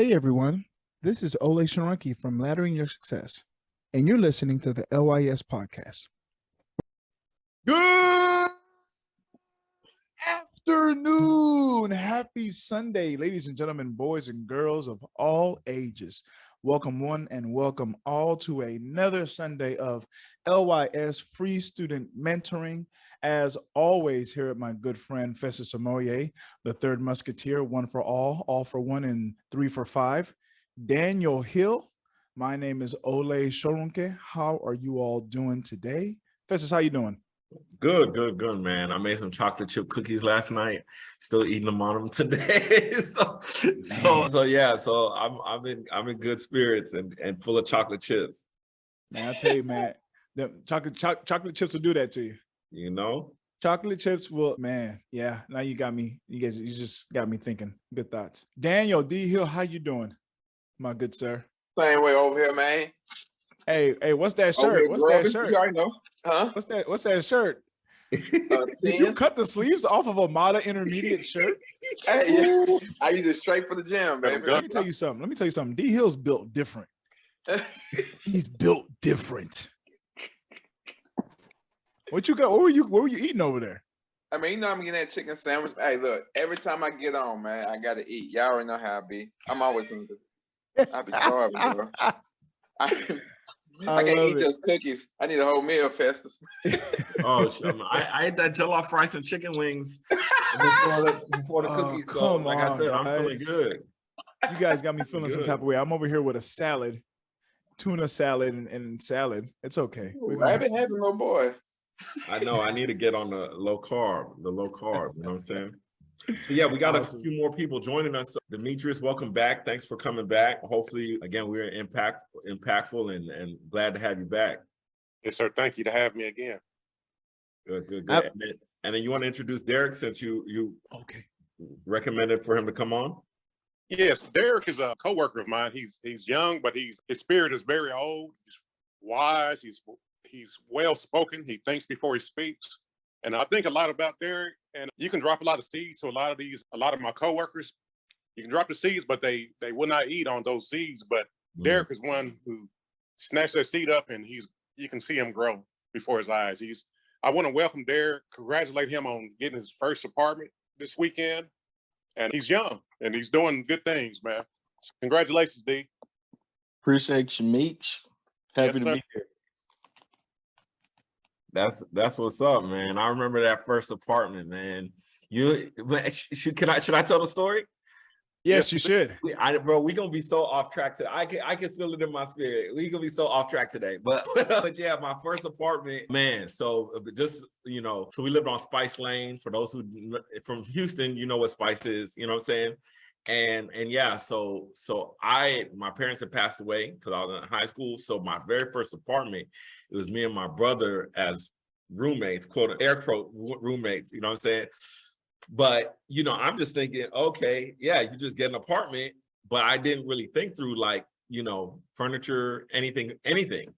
Hey everyone, this is Olay from Laddering Your Success, and you're listening to the LYS Podcast. Good afternoon. Happy Sunday, ladies and gentlemen, boys and girls of all ages. Welcome one and welcome all to another Sunday of LYS Free Student Mentoring. As always, here at my good friend Festus and Olay, the third musketeer, one for all for one, and three for five. Daniel Hill. My name is Olay Shorunke. How are you all doing today? Festus, how you doing? Good, man. I made some chocolate chip cookies last night. Still eating them on them today. So yeah. So I'm in good spirits and full of chocolate chips. Man, I tell you, man, the chocolate chips will do that to you. You know, chocolate chips will, man. Yeah. Now you got me. You just got me thinking. Good thoughts. Daniel D Hill, how you doing, my good sir? Same way over here, man. Hey, what's that shirt? What's that shirt? You already know. Huh? What's that shirt? Did you cut the sleeves off of a Mata intermediate shirt? Hey, yeah. I use it straight for the gym, baby. Let me tell you something. D Hill's built different. He's built different. What you got? What were you eating over there? I mean, you know I'm getting that chicken sandwich. Hey, look, every time I get on, man, I gotta eat. Y'all already know how I be. I'm always hungry. I be starving, bro. I can't eat just cookies. I need a whole meal, Festus. I ate that jollof rice and chicken wings before the cookies. So, like I said, I'm feeling good. You guys got me feeling some type of way. I'm over here with a salad, tuna salad and salad. It's okay. I've been having, little boy. I know. I need to get on the low carb. You know what I'm saying? So yeah, we got a few more people joining us. Demetrius, welcome back. Thanks for coming back. Hopefully, again, we're impactful and glad to have you back. Yes, sir. Thank you to have me again. Good. And then you want to introduce Derek, since you recommended for him to come on? Yes, Derek is a coworker of mine. He's young, but his spirit is very old. He's wise. He's well spoken. He thinks before he speaks. And I think a lot about Derek, and you can drop a lot of seeds to a lot of my coworkers. You can drop the seeds, but they will not eat on those seeds. But Derek is one who snatched that seed up, and you can see him grow before his eyes. I want to welcome Derek, congratulate him on getting his first apartment this weekend. And he's young and he's doing good things, man. So congratulations, D. Appreciate you, Meech. Happy to be here. That's what's up, man. I remember that first apartment, man. Should I tell the story? Yes, you should. Bro, we're gonna be so off track today. I can feel it in my spirit. We're gonna be so off track today. But yeah, my first apartment, man. So just, so we lived on Spice Lane. For those who from Houston, you know what Spice is, you know what I'm saying? And yeah, so my parents had passed away because I was in high school. So my very first apartment, it was me and my brother as roommates, air quote roommates, you know what I'm saying? But, I'm just thinking, okay, yeah, you just get an apartment, but I didn't really think through furniture, anything,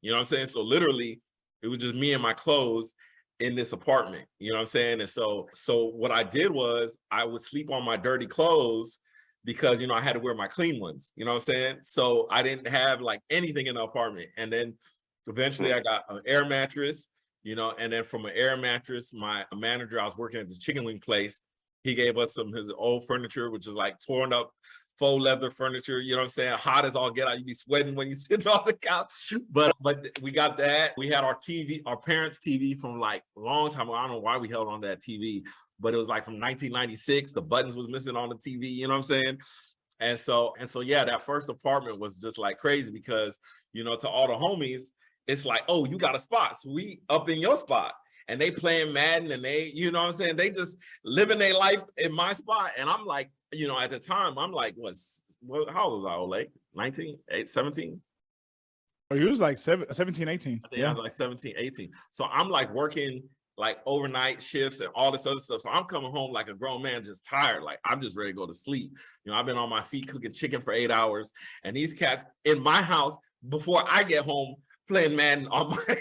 you know what I'm saying? So literally it was just me and my clothes in this apartment, you know what I'm saying? And so what I did was I would sleep on my dirty clothes because, I had to wear my clean ones, you know what I'm saying? So I didn't have anything in the apartment. And then eventually I got an air mattress, and then from an air mattress, my manager, I was working at this chicken wing place. He gave us his old furniture, which is torn up faux leather furniture, you know what I'm saying? Hot as all get out. You be sweating when you sit on the couch. But we got that. We had our TV, our parents' TV from a long time ago. I don't know why we held on to that TV, but it was from 1996. The buttons was missing on the TV, you know what I'm saying? And so yeah, that first apartment was just crazy because, to all the homies, it's oh, you got a spot. So we up in your spot. And they playing Madden and they, you know what I'm saying? They just living their life in my spot. And I'm at the time, I'm how old was I, Olay? 19, 17? Oh, you was 17, 18. I think I was 17, 18. So I'm working overnight shifts and all this other stuff. So I'm coming home like a grown man, just tired. I'm just ready to go to sleep. I've been on my feet cooking chicken for 8 hours. And these cats in my house, before I get home, playing Madden on my I'm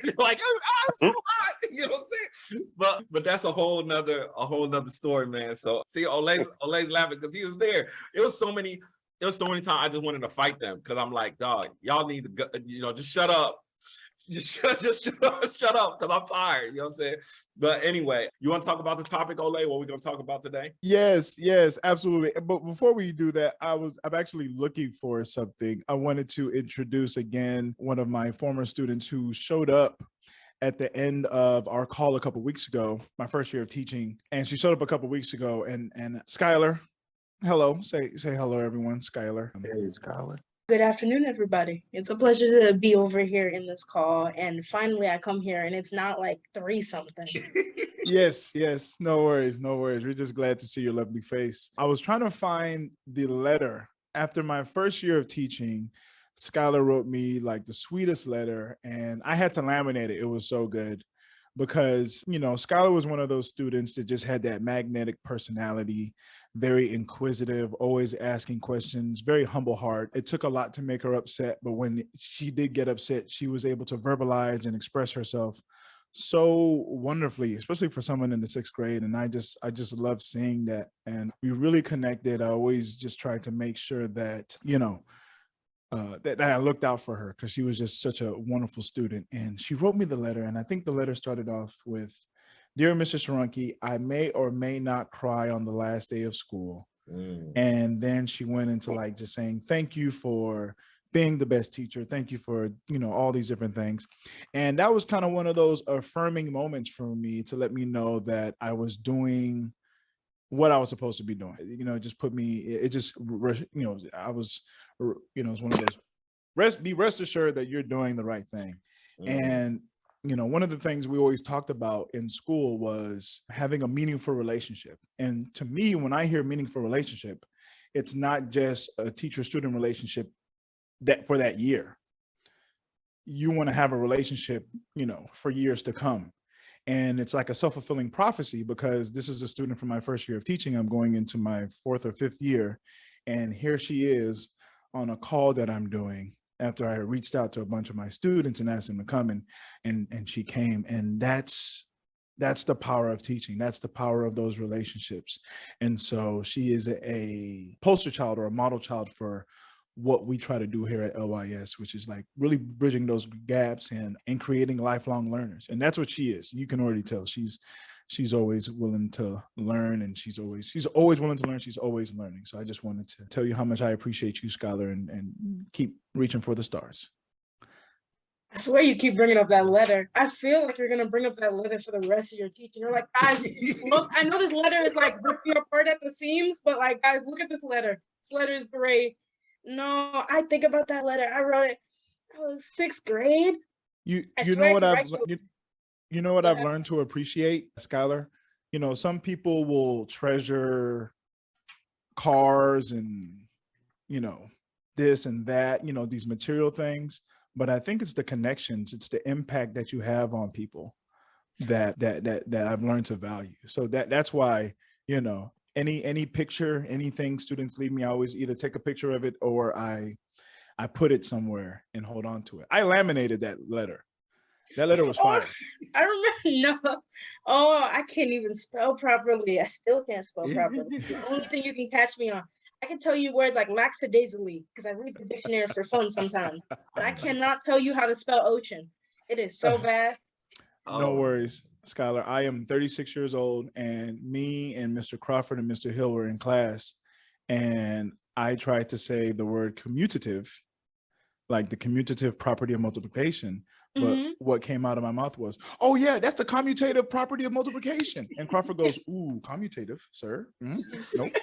so hot, you know what I'm saying? But that's a whole nother story, man. So see, Olay's laughing because he was there. It was so many It was so many times I just wanted to fight them because I'm like, dog, y'all need to go, just shut up. Just shut up because I'm tired. You know what I'm saying? But anyway, you want to talk about the topic, Olay? What we're going to talk about today? Yes, absolutely. But before we do that, I'm actually looking for something. I wanted to introduce again one of my former students who showed up at the end of our call a couple weeks ago, my first year of teaching, and she showed up a couple weeks ago. And Skylar, hello, say hello, everyone. Skylar. Hey, Skylar. Good afternoon, everybody. It's a pleasure to be over here in this call. And finally, I come here and it's not like 3-something. Yes. No worries. We're just glad to see your lovely face. I was trying to find the letter. After my first year of teaching, Skylar wrote me like the sweetest letter, and I had to laminate it. It was so good because, Skylar was one of those students that just had that magnetic personality, very inquisitive, always asking questions, very humble heart. It took a lot to make her upset, but when she did get upset, she was able to verbalize and express herself so wonderfully, especially for someone in the 6th grade. And I just love seeing that. And we really connected. I always just tried to make sure that, that I looked out for her because she was just such a wonderful student. And she wrote me the letter. And I think the letter started off with, "Dear Mr. Sharonke, I may or may not cry on the last day of school." And then she went into like just saying, "Thank you for being the best teacher. Thank you for, all these different things." And that was kind of one of those affirming moments for me to let me know that I was doing what I was supposed to be doing. It just put me, it just, I was, it's one of those, be rest assured that you're doing the right thing. And, one of the things we always talked about in school was having a meaningful relationship. And to me, when I hear meaningful relationship, it's not just a teacher-student relationship that for that year. You want to have a relationship, for years to come. And it's like a self-fulfilling prophecy because this is a student from my first year of teaching. I'm going into my 4th or 5th year. And here she is on a call that I'm doing after I reached out to a bunch of my students and asked them to come, and she came. And that's the power of teaching. That's the power of those relationships. And so she is a poster child or a model child for what we try to do here at LYS, which is like really bridging those gaps and creating lifelong learners. And that's what she is. You can already tell she's always willing to learn, and she's always willing to learn. She's always learning. So I just wanted to tell you how much I appreciate you, Skylar, and keep reaching for the stars. I swear you keep bringing up that letter. I feel like you're going to bring up that letter for the rest of your teaching. You're like, guys, look, I know this letter is like ripping apart at the seams, but like, guys, look at this letter. This letter is great. No, I think about that letter. I wrote it. I was 6th grade. You know what I've learned to appreciate, Skylar? Some people will treasure cars and, this and that, these material things. But I think it's the connections, it's the impact that you have on people that I've learned to value. So that's why, any picture, anything students leave me, I always either take a picture of it or I put it somewhere and hold on to it. I laminated that letter. That letter was fire. I remember. No. Oh, I can't even spell properly. I still can't spell properly. The only thing you can catch me on, I can tell you words like lackadaisically because I read the dictionary for fun sometimes, but I cannot tell you how to spell ocean. It is so bad. No worries, Skylar. I am 36 years old, and me and Mr. Crawford and Mr. Hill were in class, and I tried to say the word commutative, like the commutative property of multiplication. But what came out of my mouth was, "Oh yeah, that's the commutative property of multiplication." And Crawford goes, "Ooh, commutative, sir." Nope.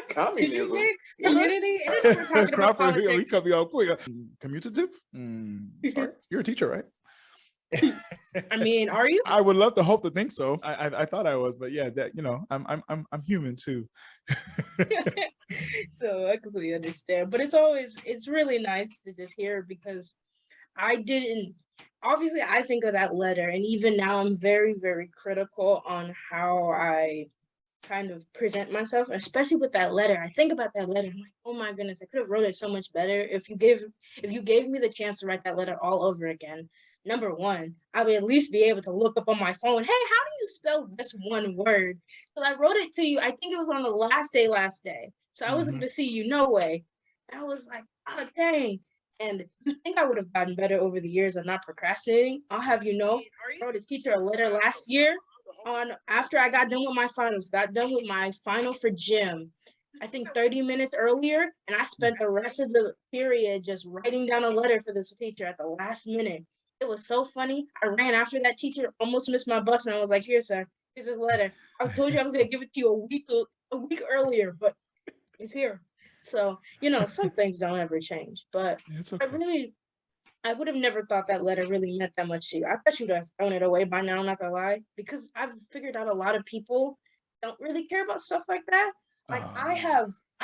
Communism. Community. We're talking about Crawford, he politics. cut me off quick. Commutative? Sorry, you're a teacher, right? I mean, are you? I would love to hope to think so. I thought I was, but yeah, that I'm human too. So I completely understand, but it's really nice to just hear because obviously I think of that letter, and even now I'm very, very critical on how I kind of present myself, especially with that letter. I think about that letter, I'm like, oh my goodness, I could have wrote it so much better. If you gave me the chance to write that letter all over again, number one, I would at least be able to look up on my phone, hey, how do you spell this one word? Because I wrote it to you, I think it was on the last day. So I wasn't going to see you, no way. And I was like, oh, dang. And you think I would have gotten better over the years of not procrastinating. I'll have you know, I wrote a teacher a letter last year after I got done with my finals, got done with my final for gym, I think 30 minutes earlier. And I spent the rest of the period just writing down a letter for this teacher at the last minute. It was so funny. I ran after that teacher, almost missed my bus, and I was like, here, sir, here's this letter. I told you I was going to give it to you a week earlier, but it's here. So, you know, some things don't ever change, but It's okay. I would have never thought that letter really meant that much to you. I bet you'd have thrown it away by now, I'm not gonna lie, because I've figured out a lot of people don't really care about stuff like that. Like I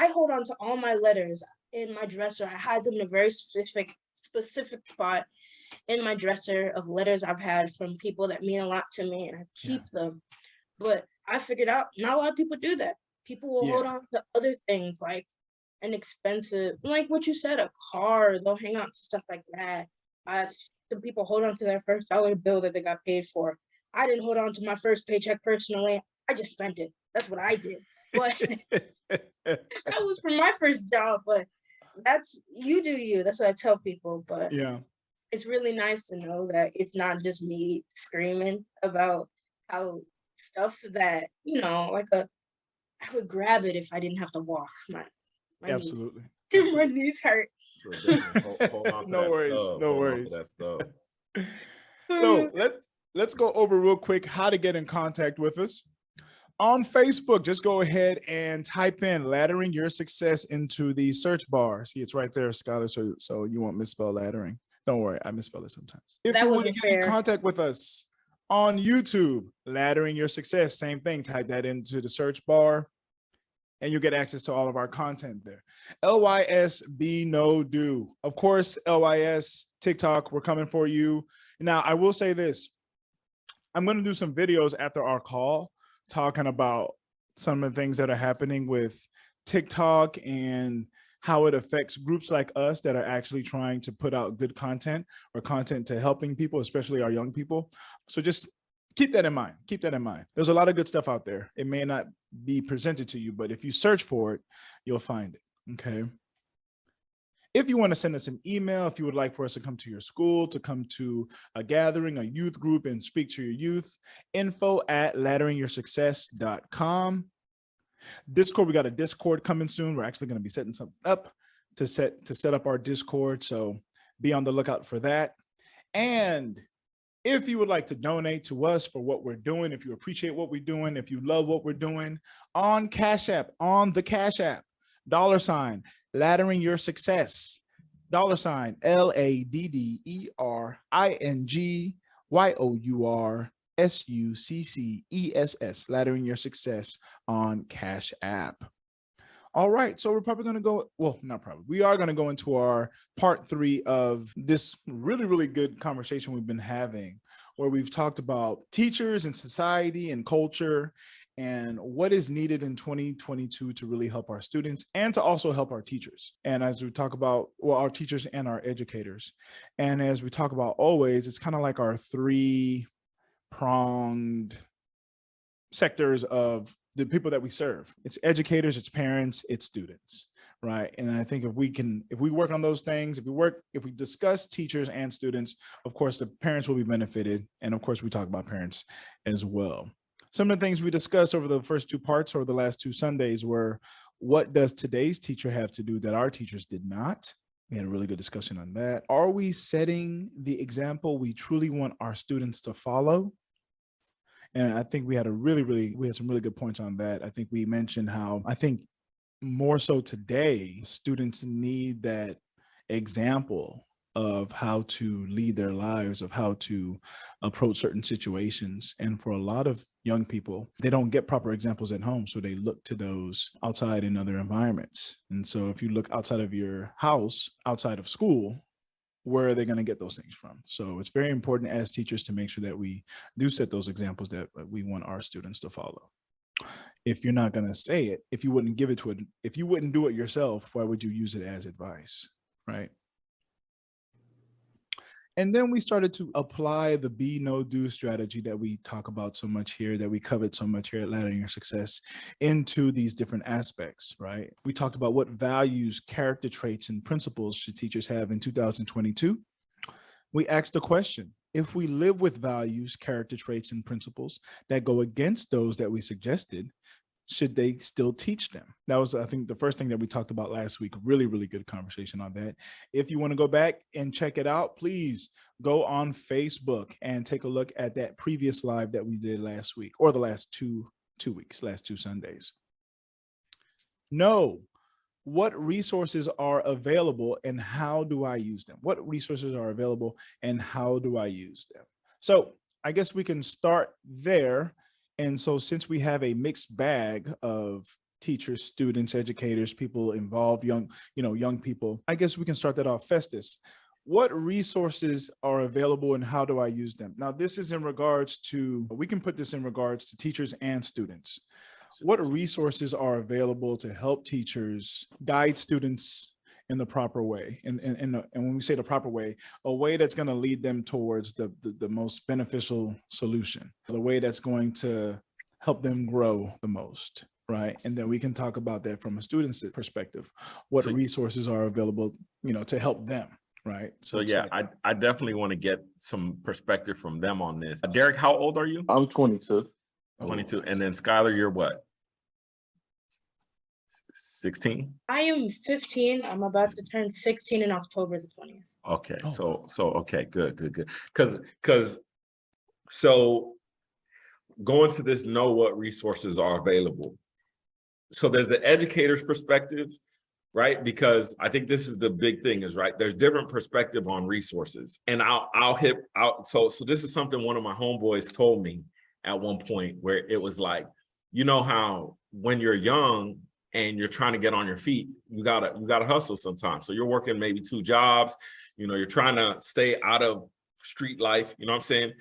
hold on to all my letters in my dresser. I hide them in a very specific spot in my dresser of letters I've had from people that mean a lot to me, and I keep them. But I figured out not a lot of people do that. People will hold on to other things like an expensive, like what you said, a car. They'll hang on to stuff like that. Some people hold on to their first dollar bill that they got paid for. I didn't hold on to my first paycheck personally. I just spent it. That's what I did. But that was for my first job. But that's you do you. That's what I tell people. But it's really nice to know that it's not just me screaming about how stuff that, you know, I would grab it if I didn't have to walk. My Absolutely. knees, my knees hurt. So hold on to No worries. stuff. No Hold on worries. to that stuff. So let's go over real quick how to get in contact with us. On Facebook, just go ahead and type in Laddering Your Success into the search bar. See, it's right there, Scholar, so you won't misspell laddering. Don't worry, I misspell it sometimes. If That you want to wasn't get in fair. contact with us on YouTube, Laddering Your Success, same thing. Type that into the search bar, and you'll get access to all of our content there. LYS Be No Do. Of course, LYS, TikTok, we're coming for you. Now, I will say this. I'm going to do some videos after our call talking about some of the things that are happening with TikTok and how it affects groups like us that are actually trying to put out good content or content to helping people, especially our young people. So just keep that in mind. Keep that in mind. There's a lot of good stuff out there. It may not be presented to you, but if you search for it, you'll find it. Okay. If you want to send us an email, if you would like for us to come to your school, to come to a gathering, a youth group, and speak to your youth, info@ladderingyoursuccess.com. Discord, we got a Discord coming soon. We're actually going to be setting something up to set up our Discord. So be on the lookout for that. And if you would like to donate to us for what we're doing, if you appreciate what we're doing, if you love what we're doing, on the Cash App, $ Laddering Your Success, $ LADDERINGYOURSUCCESS, Laddering Your Success on Cash App. All right, so we're probably going to go, well, not probably, we are going to go into our part 3 of this really, really good conversation we've been having, where we've talked about teachers and society and culture and what is needed in 2022 to really help our students and to also help our teachers. And as we talk about, well, our teachers and our educators. And as we talk about always, it's kind of like our 3-pronged sectors of the people that we serve. It's educators, it's parents, it's students, right? And I think if we work on those things, if we discuss teachers and students, of course, the parents will be benefited. And of course, we talk about parents as well. Some of the things we discussed over the first 2 parts or the last 2 Sundays were, what does today's teacher have to do that our teachers did not? We had a really good discussion on that. Are we setting the example we truly want our students to follow? And I think we had some really good points on that. I think we mentioned how I think more so today, students need that example of how to lead their lives, of how to approach certain situations. And for a lot of young people, they don't get proper examples at home. So they look to those outside in other environments. And so if you look outside of your house, outside of school, where are they going to get those things from? So it's very important as teachers to make sure that we do set those examples that we want our students to follow. If you're not going to say it, if you wouldn't do it yourself, why would you use it as advice, right? And then we started to apply the be, no, do strategy that we talk about so much here, that we covet so much here at Laddering Your Success, into these different aspects, right? We talked about what values, character traits, and principles should teachers have in 2022. We asked a question: if we live with values, character traits, and principles that go against those that we suggested, should they still teach them? That was, I think, the first thing that we talked about last week. Really, really good conversation on that. If you want to go back and check it out, please go on Facebook and take a look at that previous live that we did last week, or the last two weeks, last 2 Sundays. No. What resources are available and how do I use them? What resources are available and how do I use them? So I guess we can start there. And so since we have a mixed bag of teachers, students, educators, people involved, young people, I guess we can start that off. Festus, what resources are available and how do I use them? Now, this is in regards to, we can put this in regards to teachers and students. What resources are available to help teachers guide students in the proper way? And when we say the proper way, a way that's going to lead them towards the most beneficial solution, the way that's going to help them grow the most, right? And then we can talk about that from a student's perspective. What resources are available, to help them, right? So yeah, I definitely want to get some perspective from them on this. Derek, how old are you? I'm 22. 22. And then Skylar, you're what? 16? I am 15. I'm about to turn 16 in October the 20th. Okay. So okay, good. Cause so going to this, know what resources are available. So there's the educator's perspective, right? Because I think this is the big thing is, right, there's different perspective on resources. And I'll hit out. So this is something one of my homeboys told me at one point, where it was like, you know how when you're young and you're trying to get on your feet, you gotta hustle sometimes. So you're working maybe 2 jobs, you're trying to stay out of street life, you know what I'm saying?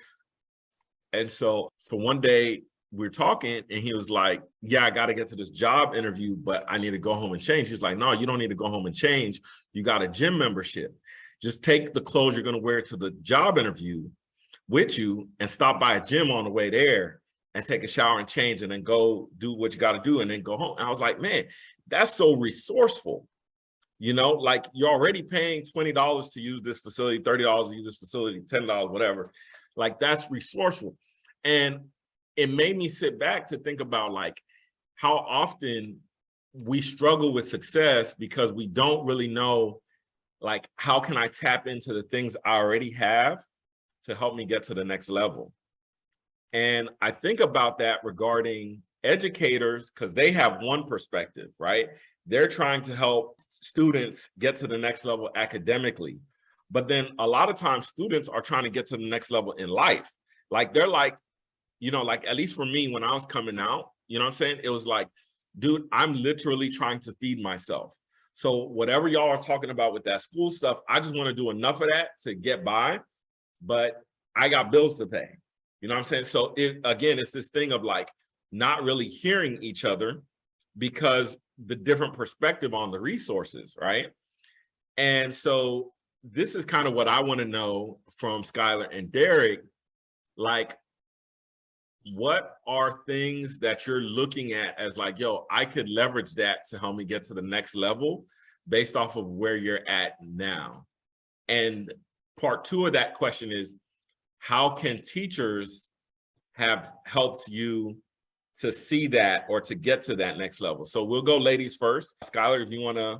And so one day we're talking and he was like, yeah, I got to get to this job interview, but I need to go home and change. He's like, no, you don't need to go home and change. You got a gym membership. Just take the clothes you're going to wear to the job interview with you and stop by a gym on the way there and take a shower and change and then go do what you got to do and then go home. And I was like, man, that's so resourceful. Like you're already paying $20 to use this facility, $30 to use this facility, $10, whatever. Like that's resourceful. And it made me sit back to think about like how often we struggle with success because we don't really know, like, how can I tap into the things I already have to help me get to the next level? And I think about that regarding educators, because they have one perspective, right? They're trying to help students get to the next level academically. But then a lot of times students are trying to get to the next level in life. Like they're like, like at least for me, when I was coming out, you know what I'm saying? It was like, dude, I'm literally trying to feed myself. So whatever y'all are talking about with that school stuff, I just want to do enough of that to get by, but I got bills to pay. You know what I'm saying? So it's this thing of like not really hearing each other because the different perspective on the resources, right? And so this is kind of what I want to know from Skylar and Derek, like, what are things that you're looking at as like, yo, I could leverage that to help me get to the next level based off of where you're at now? And part 2 of that question is, how can teachers have helped you to see that or to get to that next level? So we'll go ladies first. Skylar, if you want to.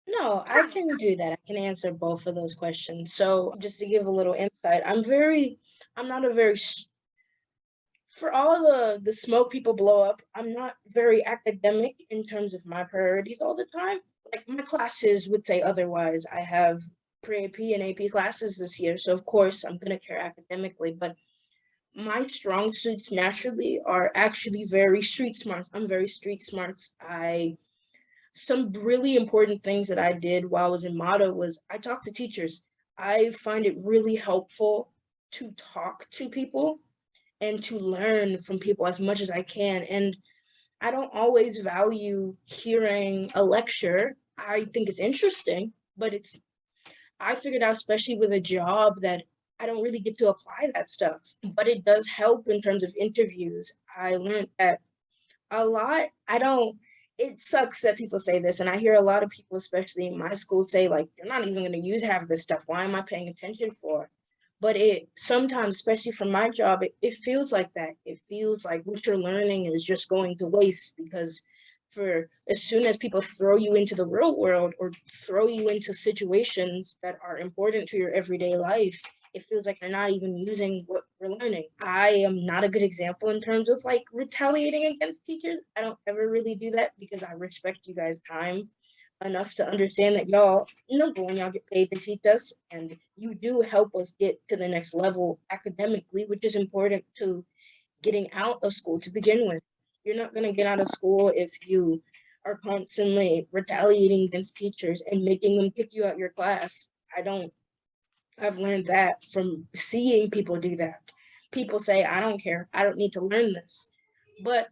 No, I can do that. I can answer both of those questions. So just to give a little insight, I'm not a very, for all the smoke people blow up, I'm not very academic in terms of my priorities all the time. Like my classes would say otherwise. I have pre-AP and AP classes this year. So of course I'm going to care academically, but my strong suits naturally are actually very street smart. I'm very street smart. Some really important things that I did while I was in Mata was I talked to teachers. I find it really helpful to talk to people and to learn from people as much as I can. And I don't always value hearing a lecture. I think it's interesting, but I figured out, especially with a job, that I don't really get to apply that stuff, but it does help in terms of interviews. I learned that a lot. It sucks that people say this, and I hear a lot of people, especially in my school, say, like, they're not even going to use half of this stuff. Why am I paying attention for? But it sometimes, especially for my job, it feels like that. It feels like what you're learning is just going to waste, because for as soon as people throw you into the real world or throw you into situations that are important to your everyday life, it feels like they're not even using what we're learning. I am not a good example in terms of like retaliating against teachers. I don't ever really do that because I respect you guys' time enough to understand that y'all, number one, y'all get paid to teach us, and you do help us get to the next level academically, which is important to getting out of school to begin with. You're not going to get out of school if you are constantly retaliating against teachers and making them kick you out your class. I've learned that from seeing people do that. People say, I don't care. I don't need to learn this. But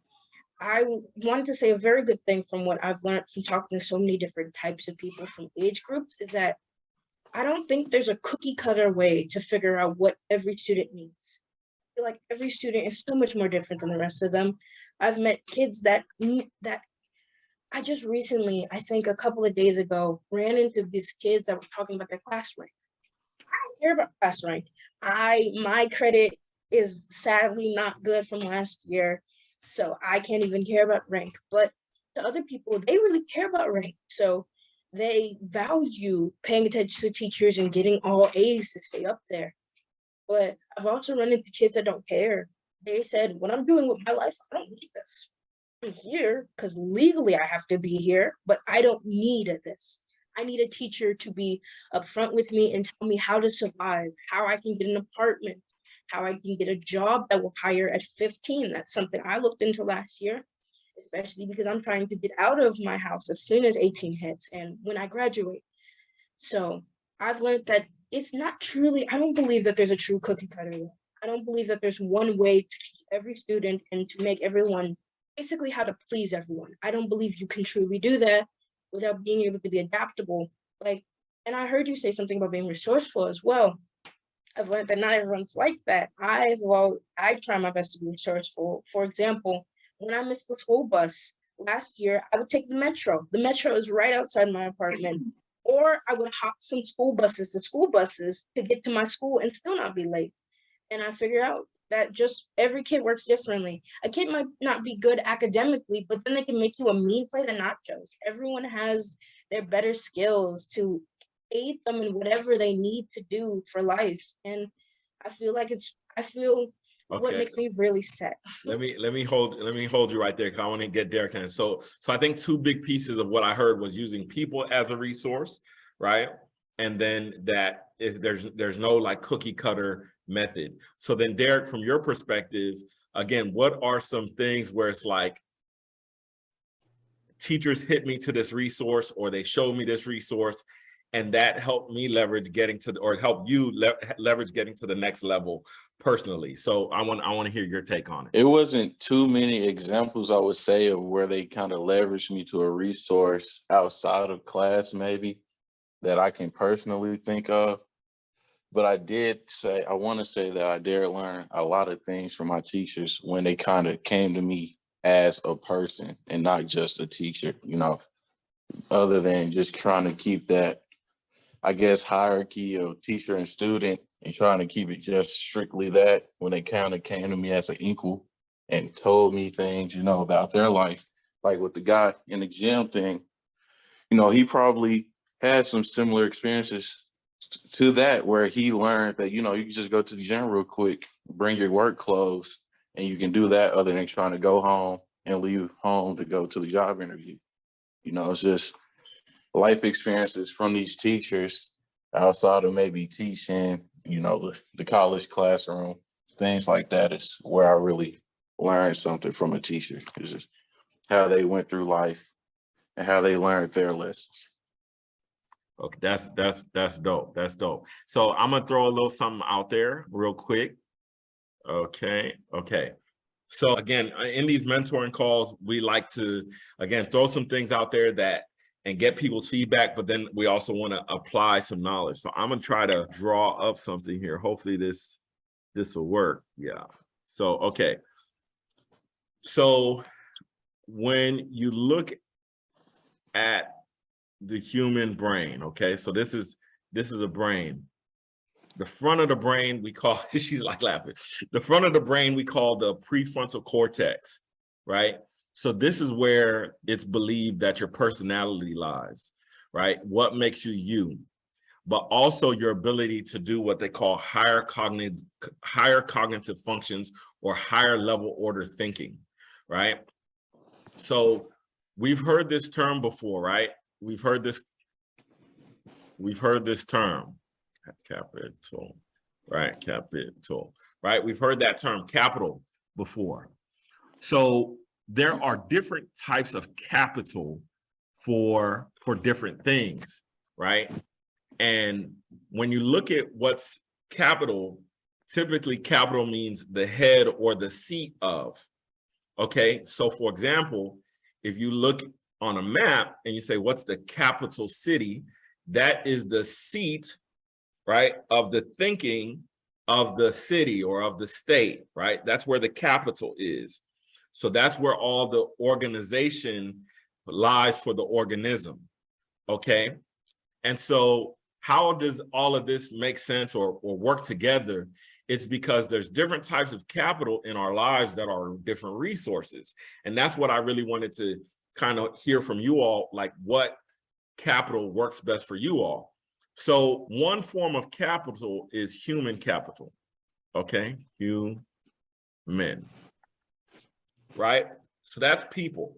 I wanted to say a very good thing from what I've learned from talking to so many different types of people from age groups is that I don't think there's a cookie cutter way to figure out what every student needs. I feel like every student is so much more different than the rest of them. I've met kids that I just recently, I think a couple of days ago, ran into these kids that were talking about their class rank. I don't care about class rank. My credit is sadly not good from last year, so I can't even care about rank. But to other people, they really care about rank. So they value paying attention to teachers and getting all A's to stay up there. But I've also run into kids that don't care. They said, what I'm doing with my life, I don't need this. I'm here because legally I have to be here, but I don't need this. I need a teacher to be upfront with me and tell me how to survive, how I can get an apartment, how I can get a job that will hire at 15. That's something I looked into last year, especially because I'm trying to get out of my house as soon as 18 hits and when I graduate. So I've learned that it's not truly, I don't believe that there's a true cookie cutter. I don't believe that there's one way to teach every student and to make everyone basically how to please everyone. I don't believe you can truly do that without being able to be adaptable. And I heard you say something about being resourceful as well. I've learned that not everyone's like that. I try my best to be resourceful. For example, when I missed the school bus last year, I would take the metro. The metro is right outside my apartment. Or I would hop from school buses to get to my school and still not be late. And I figured out that just every kid works differently. A kid might not be good academically, but then they can make you a mean plate of nachos. Everyone has their better skills to aid them in whatever they need to do for life. And I feel what makes me really sad. Let me hold you right there because I want to get Derek's answer. So I think two big pieces of what I heard was using people as a resource, right? And then that is there's no like cookie cutter method. So then Derek, from your perspective, again, what are some things where it's like teachers hit me to this resource or they showed me this resource and that helped me leverage getting to help you leverage getting to the next level personally. So I want to hear your take on it. It wasn't too many examples, I would say, of where they kind of leveraged me to a resource outside of class, maybe, that I can personally think of. But I want to say that I did learn a lot of things from my teachers when they kind of came to me as a person and not just a teacher, other than just trying to keep that, I guess, hierarchy of teacher and student and trying to keep it just strictly that. When they kind of came to me as an equal and told me things, about their life, like with the guy in the gym thing, he probably had some similar experiences to that, where he learned that, you can just go to the gym real quick, bring your work clothes, and you can do that other than trying to go home and leave home to go to the job interview. It's just life experiences from these teachers outside of maybe teaching, the college classroom, things like that is where I really learned something from a teacher. It's just how they went through life and how they learned their lessons. Okay, that's dope. That's dope. So I'm gonna throw a little something out there real quick. Okay. So again, in these mentoring calls, we like to, again, throw some things out there that and get people's feedback, but then we also want to apply some knowledge. So I'm gonna try to draw up something here. Hopefully this will work. Yeah. So, okay. So when you look at the human brain, okay, so this is a brain. The front of the brain we call, she's like laughing. The front of the brain we call the prefrontal cortex, right? So this is where it's believed that your personality lies, right? What makes you you, but also your ability to do what they call higher cognitive functions or higher level order thinking, right? So we've heard this term before, right? We've heard this term, capital, right? Capital, right? We've heard that term capital before. So there are different types of capital for different things, right? And when you look at what's capital, typically capital means the head or the seat of, okay? So for example, if you look on a map and you say, what's the capital city? That is the seat, right, of the thinking of the city or of the state, right? That's where the capital is. So that's where all the organization lies for the organism, okay? And so how does all of this make sense or work together? It's because there's different types of capital in our lives that are different resources. And that's what I really wanted to kind of hear from you all, like what capital works best for you all. So one form of capital is human capital, okay? Human, right? So that's people.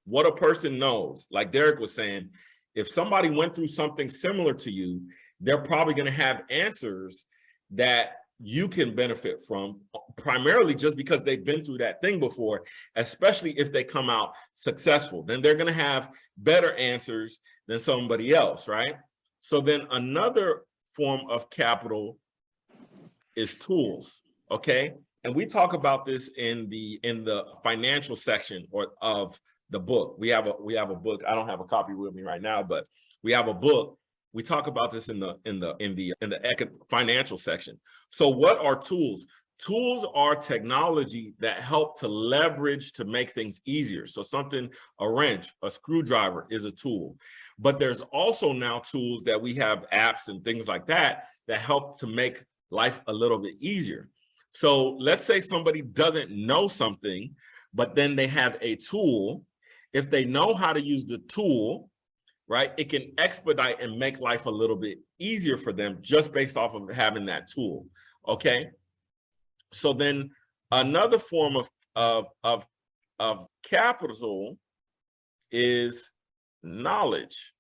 What a person knows, like Derek was saying, if somebody went through something similar to you, they're probably going to have answers that you can benefit from, primarily just because they've been through that thing before, especially if they come out successful. Then they're going to have better answers than somebody else, right? So then another form of capital is tools, okay? And we talk about this in the financial section of the book. We have a book. I don't have a copy with me right now, but we have a book. We talk about this in the financial section. So what are tools? Tools are technology that help to leverage to make things easier. So a wrench, a screwdriver is a tool. But there's also now tools that we have, apps and things like that help to make life a little bit easier. So let's say somebody doesn't know something, but then they have a tool. If they know how to use the tool, right, it can expedite and make life a little bit easier for them just based off of having that tool, okay? So then another form of capital is knowledge.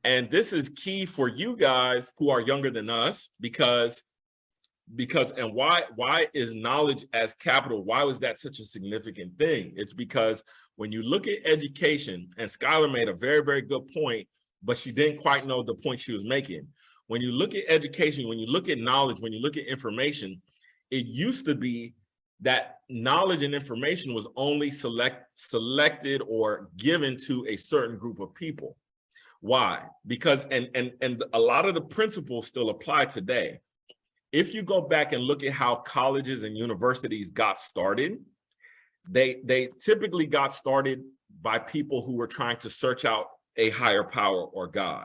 And this is key for you guys who are younger than us because and why is knowledge as capital? Why was that such a significant thing? It's because when you look at education, and Skylar made a very, very good point, but she didn't quite know the point she was making. When you look at education, when you look at knowledge, when you look at information, it used to be that knowledge and information was only selected or given to a certain group of people. Why? Because, and a lot of the principles still apply today. If you go back and look at how colleges and universities got started, they typically got started by people who were trying to search out a higher power or God.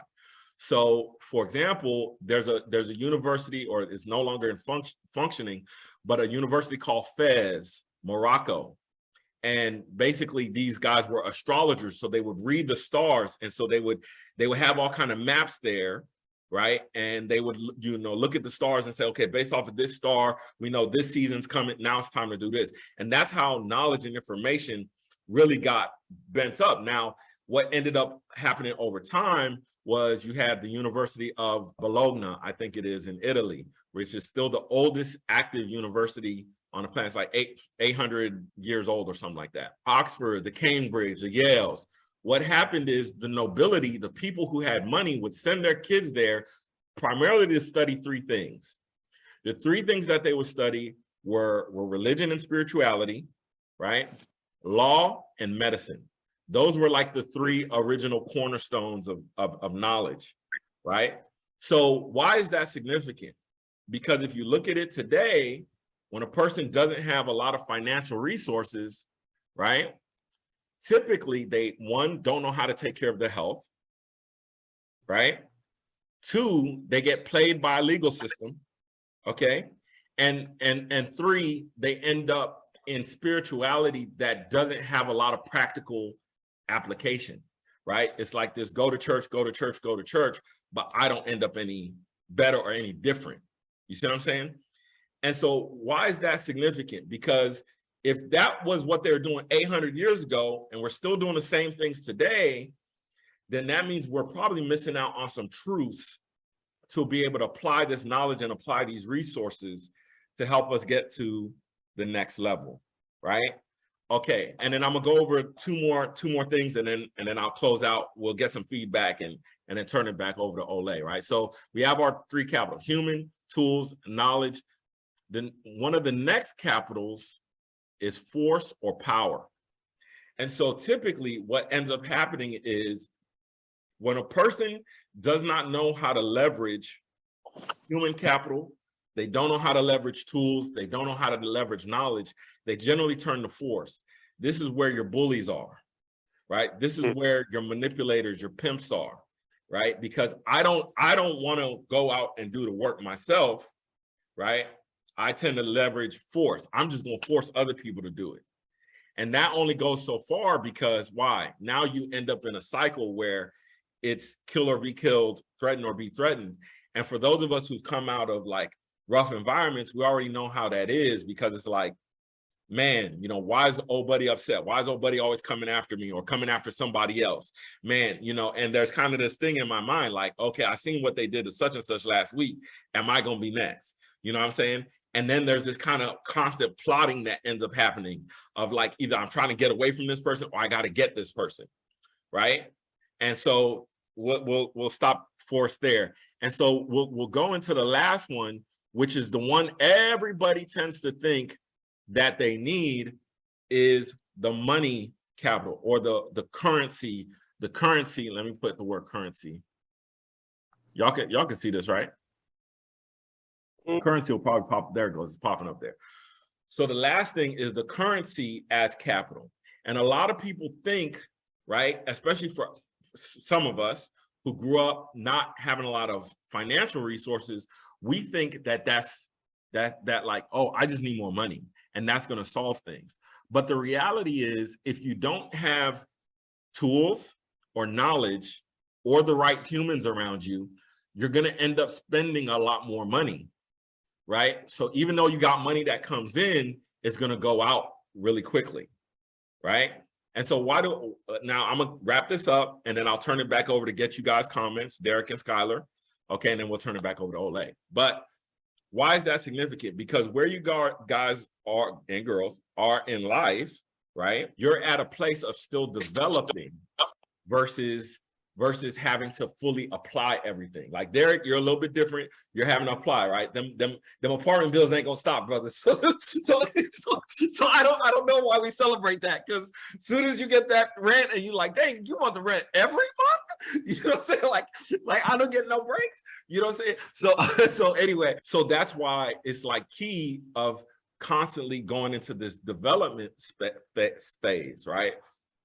So, for example, there's a university, or it's no longer in functioning, but a university called Fez, Morocco. And basically these guys were astrologers, so they would read the stars, and so they would have all kind of maps there, right? And they would, look at the stars and say, okay, based off of this star, we know this season's coming, now it's time to do this. And that's how knowledge and information really got bent up. Now, what ended up happening over time was you had the University of Bologna, I think it is, in Italy, which is still the oldest active university on the planet. It's like 800 years old or something like that. Oxford, the Cambridge, the Yales. What happened is the nobility, the people who had money, would send their kids there primarily to study three things. The three things that they would study were religion and spirituality, right? Law and medicine. Those were like the three original cornerstones of knowledge, right? So why is that significant? Because if you look at it today, when a person doesn't have a lot of financial resources, right? Typically, they, one, don't know how to take care of their health, right? Two, they get played by a legal system, okay? And three, they end up in spirituality that doesn't have a lot of practical application, right? It's like this go to church, go to church, go to church, but I don't end up any better or any different. You see what I'm saying? And so why is that significant? Because if that was what they were doing 800 years ago, and we're still doing the same things today, then that means we're probably missing out on some truths to be able to apply this knowledge and apply these resources to help us get to the next level, right? Okay, and then I'm gonna go over two more things, and then I'll close out. We'll get some feedback and then turn it back over to Olay, right? So we have our three capitals: human, tools, knowledge. Then one of the next capitals is force or power. And so typically what ends up happening is when a person does not know how to leverage human capital, they don't know how to leverage tools, they don't know how to leverage knowledge, they generally turn to force. This is where your bullies are, right? This is where your manipulators, your pimps are, right? Because I don't want to go out and do the work myself, right? I tend to leverage force. I'm just going to force other people to do it. And that only goes so far because why? Now you end up in a cycle where it's kill or be killed, threaten or be threatened. And for those of us who've come out of like rough environments, we already know how that is, because it's like, man, you know, why is old buddy upset? Why is old buddy always coming after me or coming after somebody else? Man, you know, and there's kind of this thing in my mind, like, okay, I seen what they did to such and such last week. Am I going to be next? You know what I'm saying? And then there's this kind of constant plotting that ends up happening of like, either I'm trying to get away from this person or I got to get this person, right? And so we'll stop force there. And so we'll go into the last one, which is the one everybody tends to think that they need, is the money capital or the currency. The currency, let me put the word currency. Y'all can see this, right? Currency will probably pop, there it goes, it's popping up there. So the last thing is the currency as capital. And a lot of people think, right, especially for some of us who grew up not having a lot of financial resources, we think that's like, oh, I just need more money and that's going to solve things. But the reality is, if you don't have tools or knowledge or the right humans around you, you're going to end up spending a lot more money, right? So even though you got money that comes in, it's going to go out really quickly, right? And so now I'm going to wrap this up, and then I'll turn it back over to get you guys comments, Derek and Skylar. Okay, and then we'll turn it back over to Olay. But why is that significant? Because where you guys are, and girls are in life, right? You're at a place of still developing versus having to fully apply everything. Like Derek, you're a little bit different. You're having to apply, right? Them apartment bills ain't gonna stop, brother. So I don't know why we celebrate that, because as soon as you get that rent and you like, dang, you want the rent every month? You know what I'm saying? Like I don't get no breaks. You know what I'm saying? So anyway, so that's why it's like key of constantly going into this development phase, right?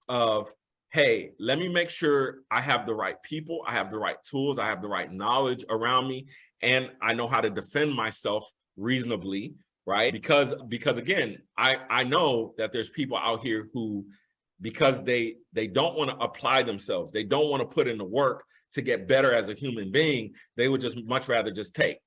Of, hey, let me make sure I have the right people, I have the right tools, I have the right knowledge around me, and I know how to defend myself reasonably, right? Because again, I know that there's people out here who, because they don't want to apply themselves, they don't want to put in the work to get better as a human being, they would just much rather just take.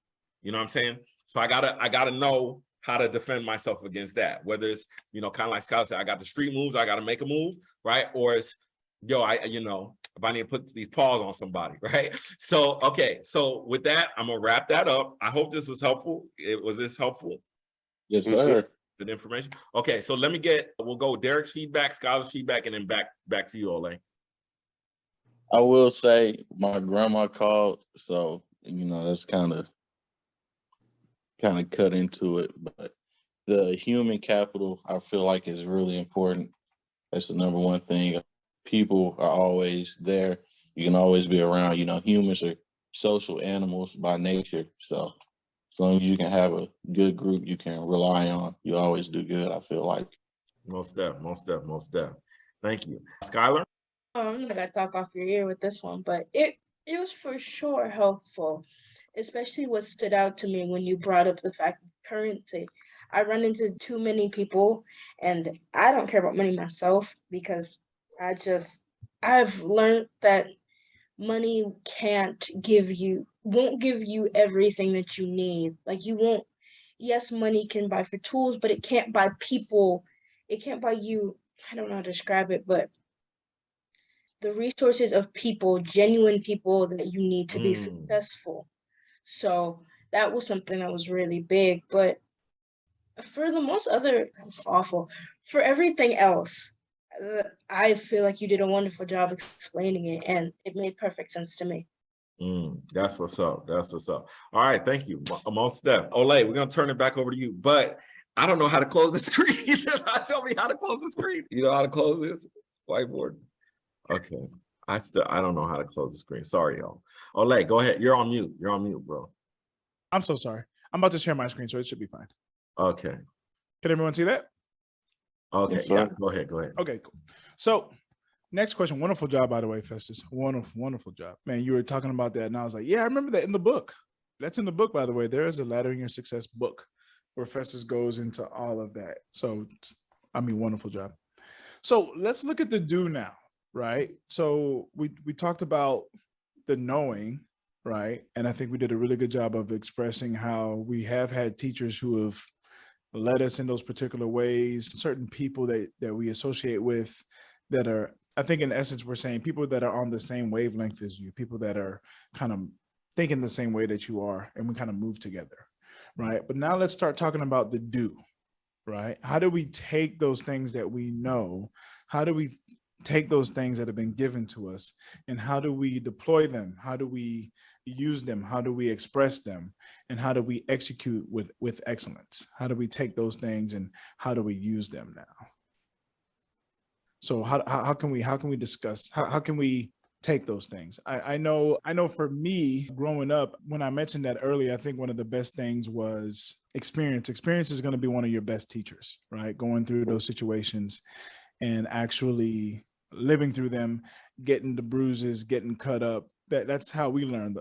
You know what I'm saying? So I gotta know how to defend myself against that. Whether it's, you know, kind of like Scott said, I got the street moves, I got to make a move, right? Or it's, yo, if I need to put these paws on somebody, right? So, okay. So with that, I'm going to wrap that up. I hope this was helpful. Was this helpful? Yes, sir. Good information. Okay. So we'll go Derek's feedback, Skylar's feedback, and then back to you, Olay. I will say my grandma called, so, you know, that's kind of cut into it, but the human capital, I feel like, is really important. That's the number one thing. people are always there. You can always be around. Humans are social animals by nature. So as long as you can have a good group you can rely on, you always do good, I feel like. Most def. Thank you. Skylar? I'm not gonna talk off your ear with this one, but it was for sure helpful, especially what stood out to me when you brought up the fact of currency. I run into too many people, and I don't care about money myself because I've learned that money won't give you everything that you need. Like you won't, yes, money can buy for tools, but it can't buy people. It can't buy you, I don't know how to describe it, but the resources of people, genuine people that you need to be successful. So that was something that was really big. But for the most other, that was awful. For everything else, I feel like you did a wonderful job explaining it, and it made perfect sense to me. That's what's up. All right, thank you. Most step. Olay, we're gonna turn it back over to you, but I don't know how to close the screen. Tell me how to close the screen. You know how to close this whiteboard? Okay. I don't know how to close the screen. Sorry, y'all. Olay, go ahead. You're on mute, bro. I'm so sorry. I'm about to share my screen, so it should be fine. Okay. Can everyone see that? Okay. Yes, Yeah. Go ahead. Okay, cool. So next question. Wonderful job, by the way, Festus. Wonderful job. Man, you were talking about that, and I was like, yeah, I remember that in the book. That's in the book, by the way. There is a Laddering Your Success book where Festus goes into all of that. So, wonderful job. So let's look at the do now, right? So we talked about the knowing, right? And I think we did a really good job of expressing how we have had teachers who have led us in those particular ways, certain people that we associate with that are, I think in essence, we're saying people that are on the same wavelength as you, people that are kind of thinking the same way that you are, and we kind of move together, right? But now let's start talking about the do, right? How do we take those things that we know? How do we take those things that have been given to us, and how do we deploy them? How do we use them? How do we express them? And how do we execute with excellence? How do we take those things and how do we use them now? So how can we discuss, how can we take those things? I know for me growing up, when I mentioned that earlier, I think one of the best things was experience. Experience is going to be one of your best teachers, right? Going through those situations and actually living through them, getting the bruises, getting cut up. That's how we learned.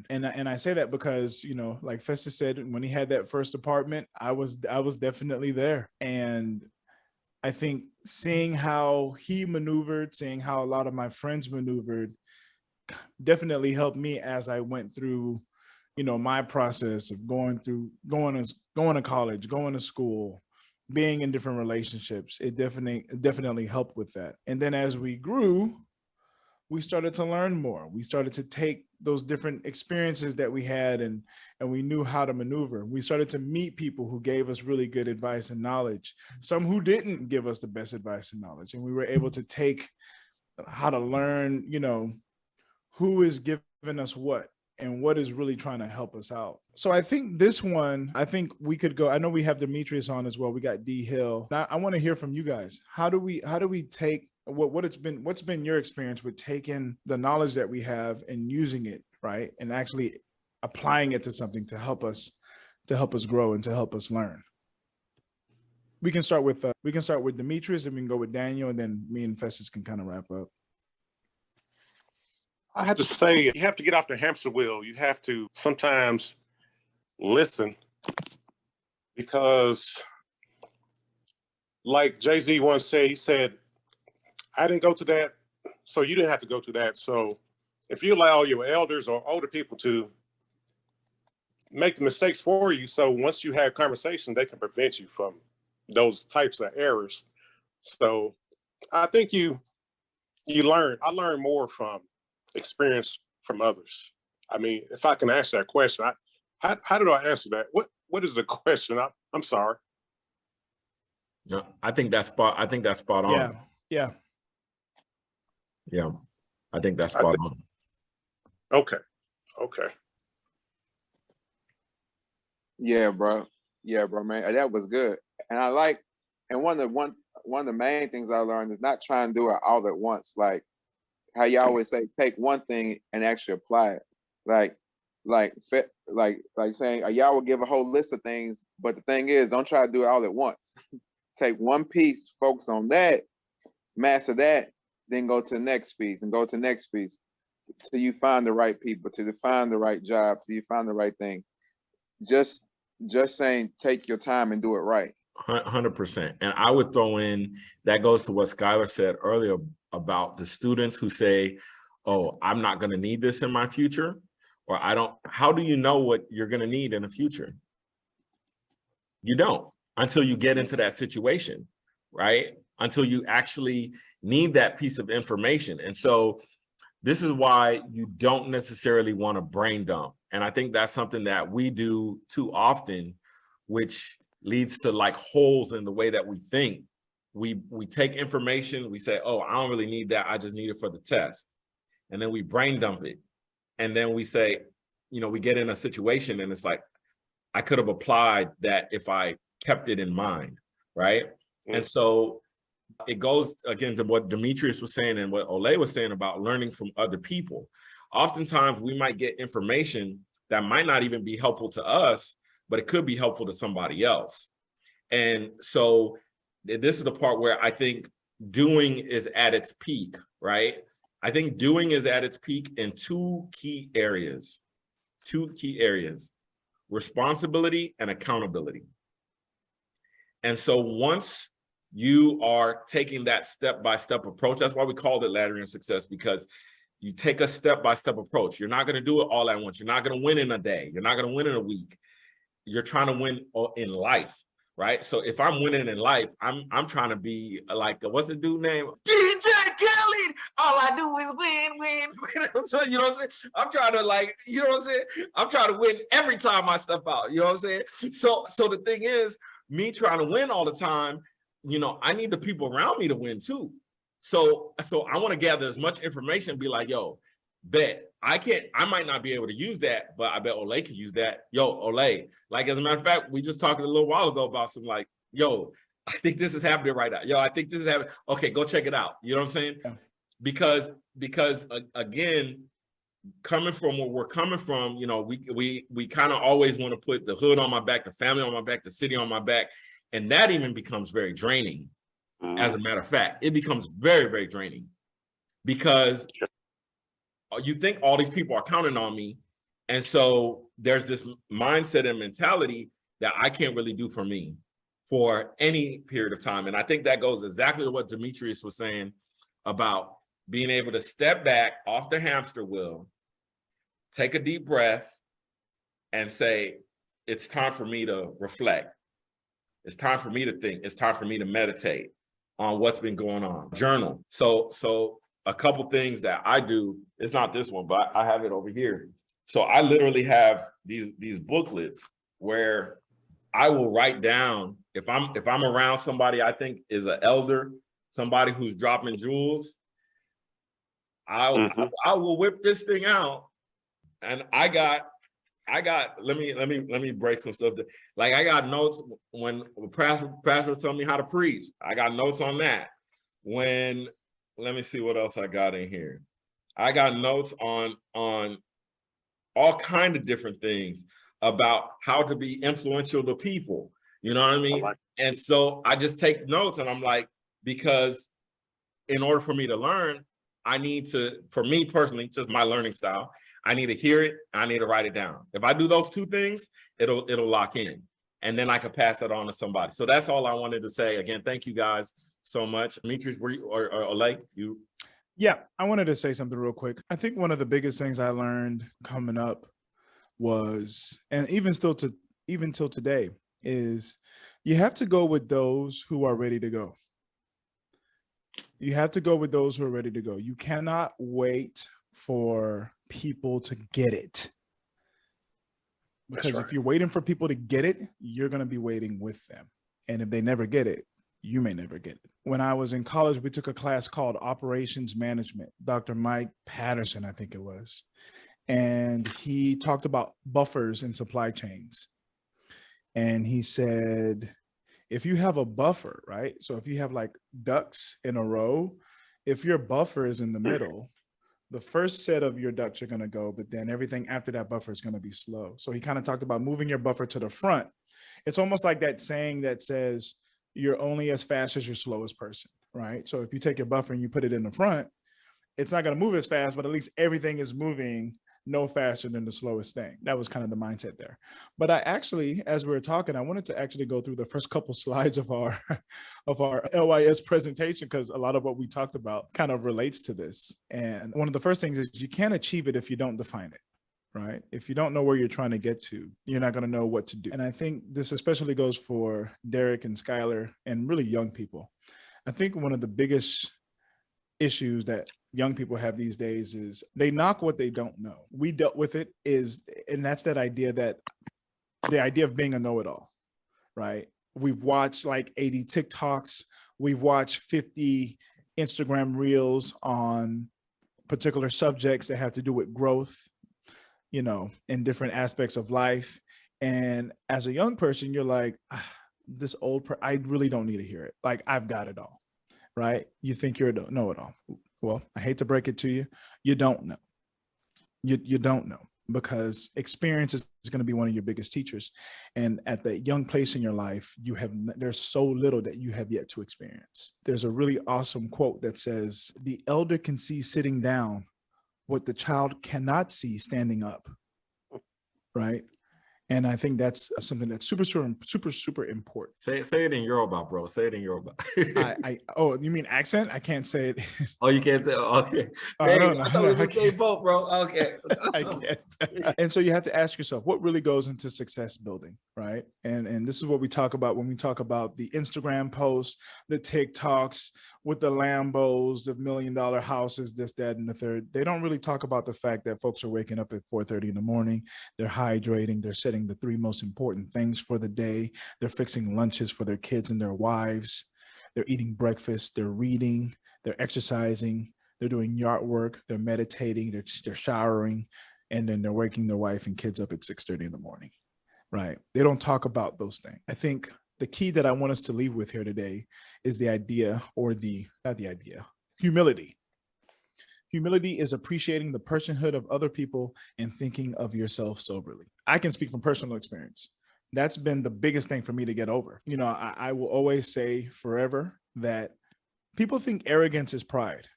And I say that because, like Festus said, when he had that first apartment, I was definitely there. And I think seeing how he maneuvered, seeing how a lot of my friends maneuvered definitely helped me as I went through, my process of going to college, going to school, being in different relationships. It definitely helped with that. And then as we grew, we started to learn more. We started to take those different experiences that we had and we knew how to maneuver. We started to meet people who gave us really good advice and knowledge, some who didn't give us the best advice and knowledge. And we were able to take how to learn, who is giving us what and what is really trying to help us out. So I think this one, we could go. I know we have Demetrius on as well. We got D Hill. Now I want to hear from you guys. How do we take what's been your experience with taking the knowledge that we have and using it, right? And actually applying it to something to help us grow and to help us learn. We can start with Demetrius, and we can go with Daniel, and then me and Festus can kind of wrap up. I have to say, you have to get off the hamster wheel. You have to sometimes listen, because like Jay-Z once said, he said, I didn't go to that, so you didn't have to go to that. So if you allow your elders or older people to make the mistakes for you, so once you have conversation, they can prevent you from those types of errors. So I think I learn more from experience from others. I mean, if I can answer that question, how do I answer that? What is the question? I'm sorry. No, I think that's spot on. Yeah. I think that's spot on. Okay. Yeah, bro, man, that was good. And one one of the main things I learned is not trying to do it all at once. Like how you always say, take one thing and actually apply it. Like saying y'all will give a whole list of things, but the thing is, don't try to do it all at once. Take one piece, focus on that, master that, then go to the next piece and go to the next piece till you find the right people, till you find the right job, till you find the right thing. Just saying, take your time and do it right. 100%. And I would throw in, that goes to what Skylar said earlier about the students who say, oh, I'm not going to need this in my future, or I don't. How do you know what you're going to need in the future? You don't, until you get into that situation, right? Until you actually need that piece of information. And so this is why you don't necessarily want to brain dump. And I think that's something that we do too often, which leads to like holes in the way that we think. We take information, we say, oh, I don't really need that, I just need it for the test. And then we brain dump it. And then we say, you know, we get in a situation and it's like, I could have applied that if I kept it in mind, right? And so it goes again to what Demetrius was saying and what Olay was saying about learning from other people. Oftentimes we might get information that might not even be helpful to us, but it could be helpful to somebody else. And so this is the part where I think doing is at its peak, right? I think doing is at its peak in two key areas, responsibility and accountability. And so once you are taking that step-by-step approach, that's why we called it Laddering Success, because you take a step-by-step approach. You're not going to do it all at once. You're not going to win in a day. You're not going to win in a week. You're trying to win in life, right? So if I'm winning in life, I'm trying to be like, what's the dude name? DJ Kelly. All I do is win. So, you know what I'm saying? I'm trying to like, you know what I'm saying? I'm trying to win every time I step out. You know what I'm saying? So the thing is, me trying to win all the time, you know, I need the people around me to win too. So I want to gather as much information and be like, yo, bet I might not be able to use that, but I bet Olay could use that. Yo, Olay, like, as a matter of fact, we just talked a little while ago about some like, yo, I think this is happening right now. Yo, I think this is happening. Okay, go check it out. You know what I'm saying? Yeah. Because again, coming from where we're coming from, you know, we kind of always want to put the hood on my back, the family on my back, the city on my back. And that even becomes very draining. As a matter of fact, it becomes very, very draining because you think all these people are counting on me. And so there's this mindset and mentality that I can't really do for me for any period of time. And I think that goes exactly to what Demetrius was saying about being able to step back off the hamster wheel, take a deep breath, and say, it's time for me to reflect. It's time for me to think. It's time for me to meditate on what's been going on. Journal. So a couple things that I do, it's not this one, but I have it over here. So I literally have these booklets where I will write down, if I'm around somebody I think is an elder, somebody who's dropping jewels, I will whip this thing out. And I got let me break some stuff. Like I got notes when pastor was telling me how to preach. I got notes on that. Let me see what else I got in here. I got notes on all kind of different things about how to be influential to people. You know what I mean? And so I just take notes and I'm like, because in order for me to learn, I need to, for me personally, just my learning style, I need to hear it, I need to write it down. If I do those two things, it'll lock in. And then I can pass that on to somebody. So that's all I wanted to say. Again, thank you guys so much. Demetrius, were you, or Olay, you? Yeah, I wanted to say something real quick. I think one of the biggest things I learned coming up was, and even till today, is you have to go with those who are ready to go. You have to go with those who are ready to go. You cannot wait for people to get it. Because if you're waiting for people to get it, you're going to be waiting with them. And if they never get it, you may never get it. When I was in college, we took a class called Operations Management. Dr. Mike Patterson, I think it was. And he talked about buffers in supply chains. And he said, If you have a buffer, right? So if you have like ducks in a row, if your buffer is in the middle, the first set of your ducks are going to go, but then everything after that buffer is going to be slow. So he kind of talked about moving your buffer to the front. It's almost like that saying that says you're only as fast as your slowest person, right? So if you take your buffer and you put it in the front, it's not going to move as fast, but at least everything is moving no faster than the slowest thing. That was kind of the mindset there. But I actually, as we were talking, I wanted to actually go through the first couple slides of our LYS presentation, because a lot of what we talked about kind of relates to this. And one of the first things is you can't achieve it if you don't define it, right? If you don't know where you're trying to get to, you're not going to know what to do. And I think this especially goes for Derek and Skylar and really young people. I think one of the biggest issues that young people have these days is they knock what they don't know. We dealt with it and that's that idea the idea of being a know-it-all, right? We've watched like 80 TikToks. We've watched 50 Instagram reels on particular subjects that have to do with growth, in different aspects of life. And as a young person, you're like, I really don't need to hear it. Like, I've got it all. Right? You think you're a know-it-all. Well, I hate to break it to you. You don't know. You don't know, because experience is going to be one of your biggest teachers. And at that young place in your life, there's so little that you have yet to experience. There's a really awesome quote that says, the elder can see sitting down what the child cannot see standing up. Right? And I think that's something that's super, super, super important. Say it in Yoruba, bro. Say it in Yoruba. Oh, you mean accent? I can't say it. Oh, you can't say it? Okay. I don't know. I thought we were the same boat, bro. Okay. I can't. And so you have to ask yourself, what really goes into success building, right? And this is what we talk about when we talk about the Instagram posts, the TikToks with the Lambos, the $1 million houses, this, that, and the third. They don't really talk about the fact that folks are waking up at 4:30 in the morning. They're hydrating. They're setting the 3 most important things for the day. They're fixing lunches for their kids and their wives. They're eating breakfast. They're reading. They're exercising. They're doing yard work. They're meditating. They're showering. And then they're waking their wife and kids up at 6:30 in the morning, right? They don't talk about those things. I think the key that I want us to leave with here today is humility. Humility is appreciating the personhood of other people and thinking of yourself soberly. I can speak from personal experience. That's been the biggest thing for me to get over. I will always say forever that people think arrogance is pride.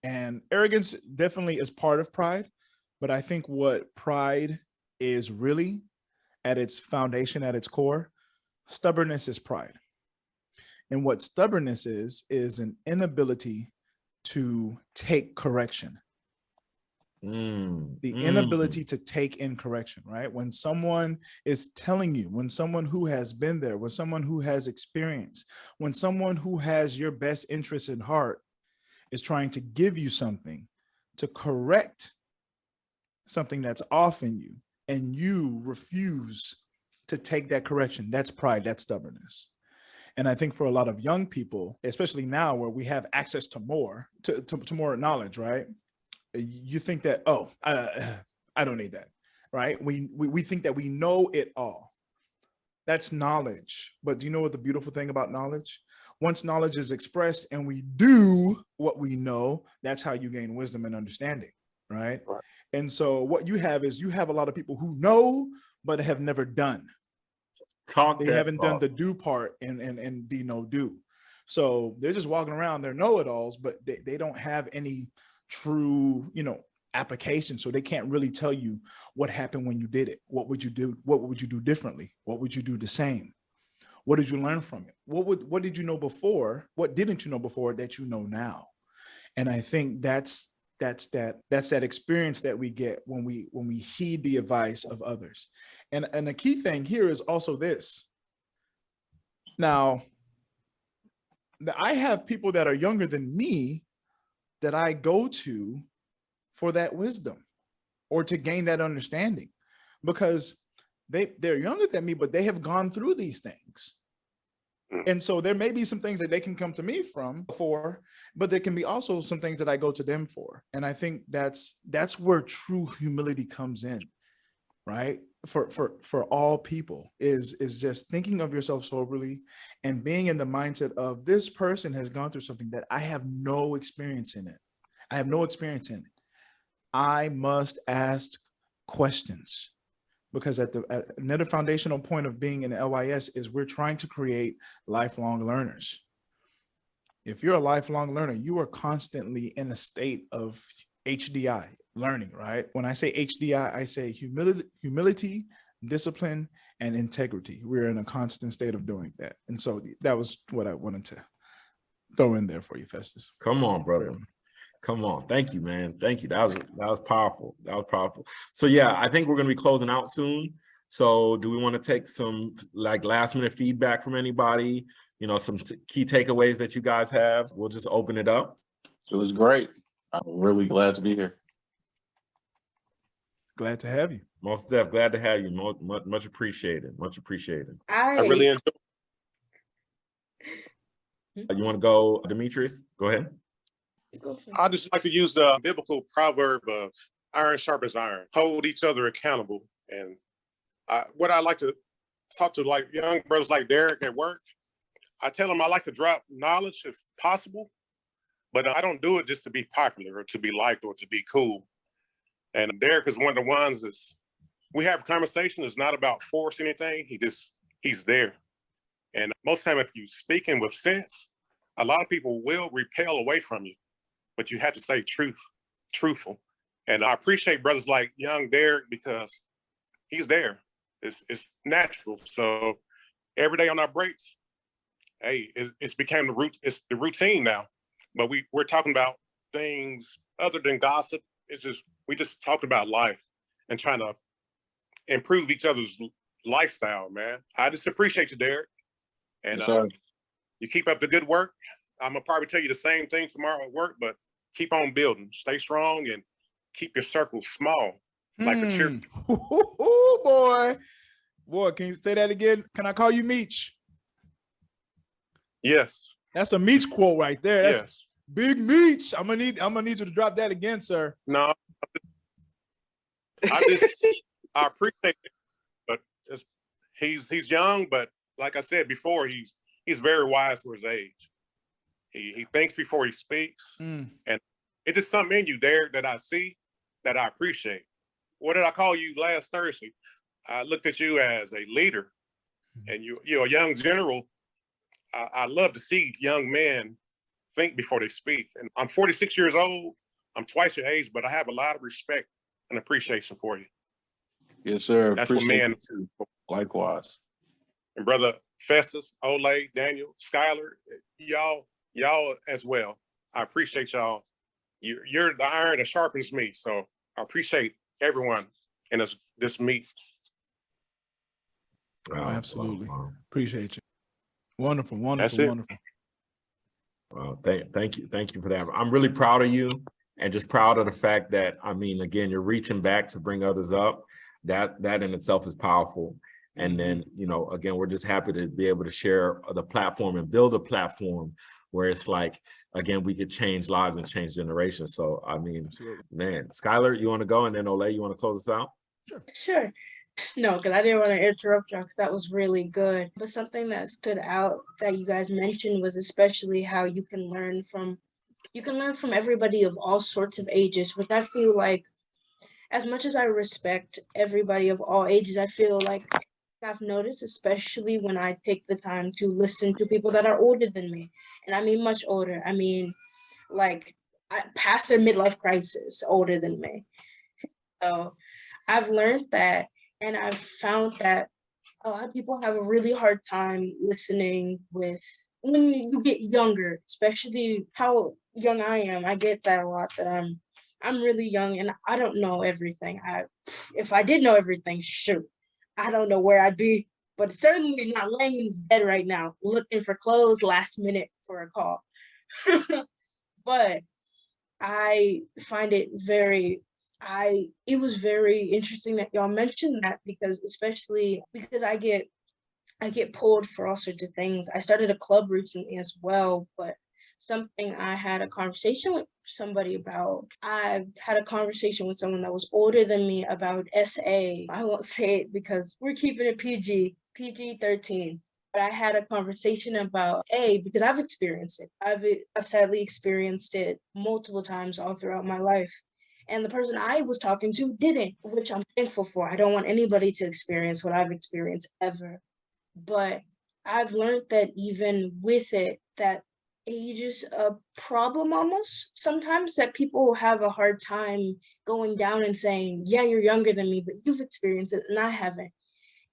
And arrogance definitely is part of pride. But I think what pride is really at its foundation, at its core, stubbornness is pride. And what stubbornness is an inability to take correction. The inability to take in correction, right? When someone is telling you, when someone who has been there, when someone who has experience, when someone who has your best interest in heart is trying to give you something to correct something that's off in you, and you refuse to take that correction, that's pride, that's stubbornness. And I think for a lot of young people, especially now where we have access to more, to more knowledge, right? You think that, I don't need that, right? We think that we know it all. That's knowledge. But do you know what the beautiful thing about knowledge? Once knowledge is expressed and we do what we know, that's how you gain wisdom and understanding, right? And so what you have is a lot of people who know, but have never done. They haven't done the do part and be no do. So they're just walking around, they're know-it-alls, but they don't have any true, application. So they can't really tell you what happened when you did it. What would you do? What would you do differently? What would you do the same? What did you learn from it? What did you know before? What didn't you know before that you know now? And I think that's that experience that we get when we heed the advice of others. And the key thing here is also this. Now, I have people that are younger than me that I go to for that wisdom or to gain that understanding, because they're younger than me, but they have gone through these things. And so there may be some things that they can come to me for, but there can be also some things that I go to them for. And I think that's where true humility comes in, right? for all people is just thinking of yourself soberly and being in the mindset of this person has gone through something that I have no experience in it. I have no experience in it. I must ask questions, because another foundational point of being in LYS is we're trying to create lifelong learners. If you're a lifelong learner, you are constantly in a state of HDI, learning, right? When I say HDI, I say humility, discipline, and integrity. We're in a constant state of doing that. And so that was what I wanted to throw in there for you, Festus. Come on, brother. Come on. Thank you, man. Thank you. That was powerful. That was powerful. So yeah, I think we're going to be closing out soon. So do we want to take some like last minute feedback from anybody? You know, some key takeaways that you guys have. We'll just open it up. It was great. I'm really glad to be here. Glad to have you. Most def, glad to have you. Much appreciated. Much appreciated. I really enjoyed. You want to go, Demetrius? Go ahead. I just like to use the biblical proverb of iron sharpens iron. Hold each other accountable. And what I like to talk to like young brothers like Derek at work, I tell them I like to drop knowledge if possible, but I don't do it just to be popular or to be liked or to be cool. And Derek is one of the ones that's, we have a conversation. It's not about force anything. He's there. And most time, if you're speaking with sense, a lot of people will repel away from you, but you have to stay truthful. And I appreciate brothers like young Derek because he's there. It's natural. So every day on our breaks, hey, it's became it's the routine now. But we're talking about things other than gossip. We just talked about life and trying to improve each other's lifestyle, man. I just appreciate you, Derek. And you keep up the good work. I'm gonna probably tell you the same thing tomorrow at work, but keep on building. Stay strong and keep your circle small, like the cheer. Boy, can you say that again? Can I call you Meech? Yes. That's a Meech quote right there. That's yes. Big Meech. I'm gonna need you to drop that again, sir. No, I appreciate it, but he's young, but like I said before, he's very wise for his age. He thinks before he speaks, and it's just something in you, Derek, that I see that I appreciate. What did I call you last Thursday? I looked at you as a leader, and you're a young general. I love to see young men think before they speak. And I'm 46 years old. I'm twice your age, but I have a lot of respect and appreciation for you. Yes, sir. That's what men too. Likewise. And brother Festus, Olay, Daniel, Skylar, y'all as well. I appreciate y'all. You're the iron that sharpens me. So I appreciate everyone in this meet. Oh, absolutely. Appreciate you. Wonderful. That's it. Wonderful. Well, thank you for that. I'm really proud of you and just proud of the fact that, I mean, again, you're reaching back to bring others up. That in itself is powerful. And then, again, we're just happy to be able to share the platform and build a platform where it's like, again, we could change lives and change generations. So, I mean, absolutely. Man, Skylar, you want to go? And then Olay, you want to close us out? Sure. No, because I didn't want to interrupt y'all because that was really good. But something that stood out that you guys mentioned was especially how you can learn from everybody of all sorts of ages, which I feel like, as much as I respect everybody of all ages, I feel like I've noticed, especially when I take the time to listen to people that are older than me. And I mean much older. I mean, like, past their midlife crisis, older than me. So I've learned that, and I've found that a lot of people have a really hard time listening when you get younger, especially how young I am. I get that a lot, that I'm really young and I don't know everything. If I did know everything, shoot, I don't know where I'd be, but certainly not laying in this bed right now, looking for clothes last minute for a call. But I find it it was very interesting that y'all mentioned that, especially because I get pulled for all sorts of things. I started a club recently as well, but something I had a conversation with somebody about. I've had a conversation with someone that was older than me about SA. I won't say it because we're keeping it PG-13. But I had a conversation about because I've experienced it. I've sadly experienced it multiple times all throughout my life. And the person I was talking to didn't, which I'm thankful for. I don't want anybody to experience what I've experienced ever. But I've learned that even with it, that age is a problem almost sometimes, that people have a hard time going down and saying, yeah, you're younger than me, but you've experienced it and I haven't.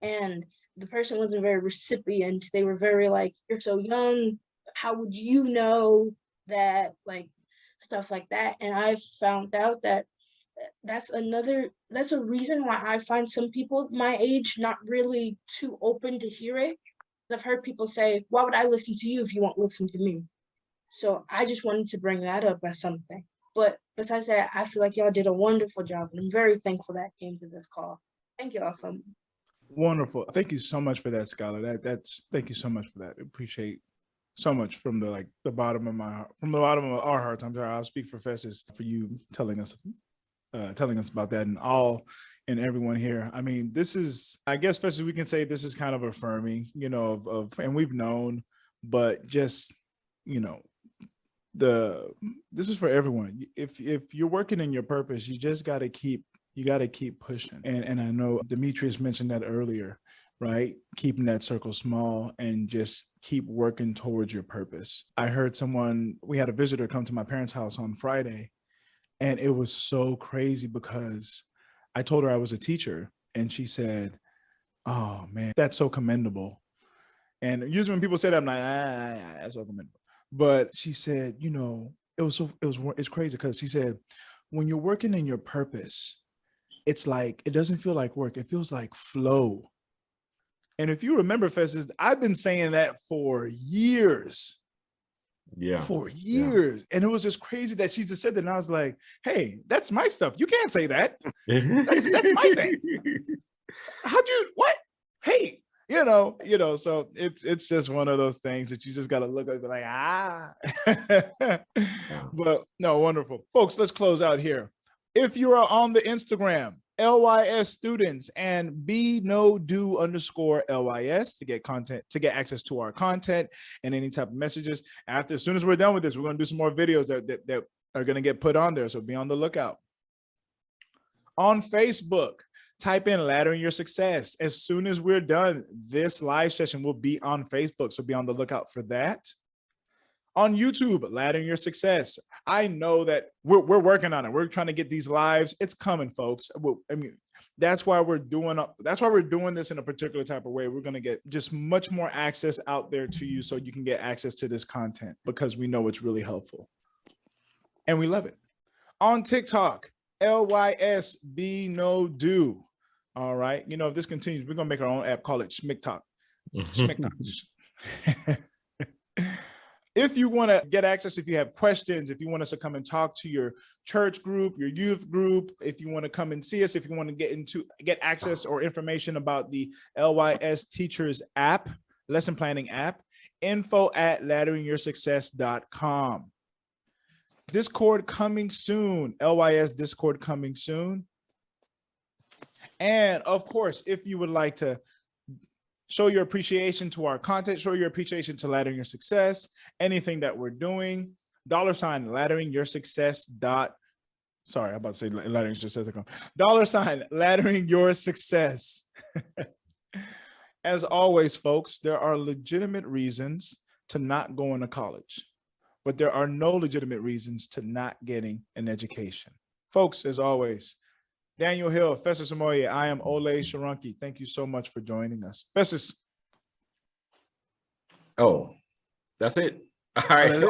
And the person wasn't very recipient. They were very like, you're so young. How would you know that? Like stuff like that. And I found out that that's a reason why I find some people my age not really too open to hear it. I've heard people say, why would I listen to you if you won't listen to me? So I just wanted to bring that up as something. But besides that, I feel like y'all did a wonderful job, and I'm very thankful that came to this call. Thank you all so much. Wonderful. Thank you so much for that, Skylar. Thank you so much for that. I appreciate so much from the bottom of my heart, from the bottom of our hearts. I'm sorry, I'll speak for Festus for you telling us about that and everyone here. I mean, this is, I guess, Festus, we can say this is kind of affirming, and we've known, but just, this is for everyone. If you're working in your purpose, you just got to keep pushing. And I know Demetrius mentioned that earlier, right? Keeping that circle small and just keep working towards your purpose. I heard we had a visitor come to my parents' house on Friday, and it was so crazy because I told her I was a teacher, and she said, oh man, that's so commendable. And usually when people say that, I'm like, that's so commendable. But she said, it's crazy because she said, when you're working in your purpose, it's like, it doesn't feel like work. It feels like flow. And if you remember, Festus, I've been saying that for years. Yeah. For years. Yeah. And it was just crazy that she just said that. And I was like, hey, that's my stuff. You can't say that. That's my thing. What? Hey, so it's just one of those things that you just got to look at and be like, But no, wonderful. Folks, let's close out here. If you are on the Instagram, LYS students, and _LYS to get access to our content and any type of messages. As soon as we're done with this, we're going to do some more videos that are going to get put on there. So be on the lookout. On Facebook, type in Laddering Your Success. As soon as we're done, this live session will be on Facebook. So be on the lookout for that. On YouTube, Laddering Your Success. I know that we're working on it. We're trying to get these lives. It's coming, folks. I mean, that's why we're doing this in a particular type of way. We're going to get just much more access out there to you so you can get access to this content because we know it's really helpful. And we love it. On TikTok, LYS Be No Do. All right. If this continues, we're going to make our own app, call it SmickTalk. SmickTalk. If you want to get access, if you have questions, if you want us to come and talk to your church group, your youth group, if you want to come and see us, if you want to get access or information about the LYS Teachers app, lesson planning app, info@ladderingyoursuccess.com. Discord coming soon. LYS Discord coming soon. And of course, if you would like to show your appreciation to our content, show your appreciation to Laddering Your Success, anything that we're doing, $Laddering Your Success. Sorry, I'm about to say Laddering Your Success.com. $Laddering Your Success. As always, folks, there are legitimate reasons to not going to college, but there are no legitimate reasons to not getting an education. Folks, as always, Daniel Hill, Festus and Olay, I am Olay Sharanki. Thank you so much for joining us. Festus. Oh, that's it. All right.